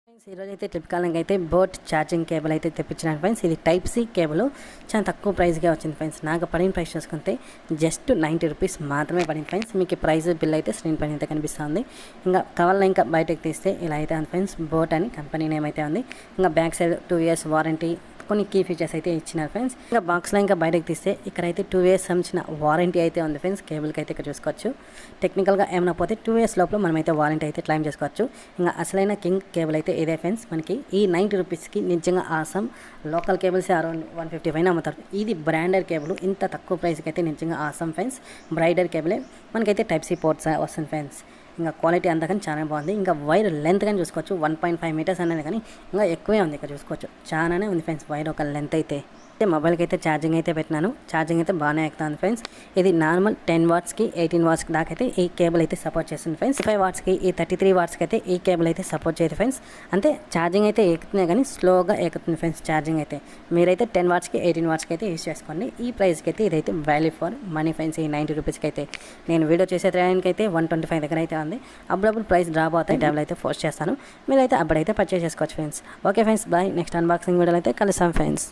Friends ఈరోజు అయితే trip కాలంగా అయితే బోట్ ఛార్జింగ్ కేబుల్ అయితే తెప్పించినాను ఫ్రెండ్స్. ఇది టైప్ సి కేబుల్ చాలా తక్కువ ప్రైస్గా వచ్చింది ఫ్రెండ్స్. నాకు పడిన ప్రైస్ చూసుకుంటే జస్ట్ 90 రూపీస్ మాత్రమే పడింది ఫ్రెండ్స్. మీకు ఈ ప్రైస్ బిల్ అయితే స్క్రీన్ పైన అయితే కనిపిస్తుంది. ఇంకా కావాలన్నా ఇంకా బయటకు తీస్తే ఇలా అయితే ఉంది ఫ్రెండ్స్. బోట్ అని కంపెనీ నేమ్ అయితే ఉంది. ఇంకా బ్యాక్ సైడ్ 2 years వారంటీ, కొన్ని కీ ఫీచర్స్ అయితే ఇచ్చినారు ఫ్రెండ్స్. ఇంకా బాక్స్లో ఇంకా బయటకు తీస్తే ఇక్కడైతే 2 years సంబంధించిన వారంటీ అయితే ఉంది ఫ్రెండ్స్. కేబుల్కి అయితే ఇక్కడ చూసుకోవచ్చు. టెక్నికల్గా ఏమైనా పోతే 2 years లోపల మనమైతే వారంటీ అయితే క్లైమ్ చేసుకోవచ్చు. ఇంకా అసలైన కింగ్ కేబుల్ అయితే ఇదే ఫ్రెండ్స్. మనకి ఈ 90 రూపీస్కి నిజంగా ఆసమ్. లోకల్ కేబుల్స్ అరౌండ్ 150 పైన అమ్ముతారు. ఇది బ్రాండెడ్ కేబుల్. ఇంత తక్కువ ప్రైస్కి అయితే నిజంగా ఆసమ్ ఫ్రెండ్స్. బ్రైడెడ్ కేబులే మనకైతే టైప్ సి పోర్ట్స్ వస్తుంది ఫ్రెండ్స్. ఇంకా క్వాలిటీ అంతా కానీ చాలా బాగుంది. ఇంకా వైర్ లెంత్ కానీ చూసుకోవచ్చు 1.5 meters అనేది, కానీ ఇంకా ఎక్కువే ఉంది. ఇక్కడ చూసుకోవచ్చు చాలానే ఉంది ఫ్రెండ్స్ వైర్ ఒక లెంత్ అయితే. మొబైల్కి అయితే ఛార్జింగ్ అయితే పెట్టినాను. ఛార్జింగ్ అయితే బాగానే ఎక్కుతుంది ఫ్రెండ్స్. ఇది నార్మల్ 10 wattsకి 18 watts దాకా అయితే ఈ కేబుల్ అయితే సపోర్ట్ చేస్తుంది ఫ్రెండ్స్. 5 wattsకి ఈ 33 wattsకి అయితే ఈ కేబుల్ అయితే సపోర్ట్ చేయదు ఫ్రెండ్స్. అంటే ఛార్జింగ్ అయితే ఎక్కుతున్నాయి కానీ స్లోగా ఎక్కుతుంది ఫ్రెండ్స్ ఛార్జింగ్ అయితే. మీరైతే 10 wattsకి 18 wattsకి అయితే యూస్ చేసుకోండి. ఈ ప్రైస్కి అయితే ఇదైతే వాల్యూ ఫర్ మనీ ఫ్రెండ్స్. ఈ 90 రూపీస్కి అయితే నేను వీడియో చేసే టైంకి అయితే 125 దగ్గర అయితే ఉంది. అప్పుడప్పుడు ప్రైస్ డ్రాప్ అవుతాయి. టైంలో అయితే పోస్ట్ చేస్తాను. మీరైతే అప్పుడైతే పర్చేస్ చేసుకోవచ్చు friends. Okay friends, bye. Next unboxing వీడియోలో అయితే కలుస్తాం ఫ్రెండ్స్.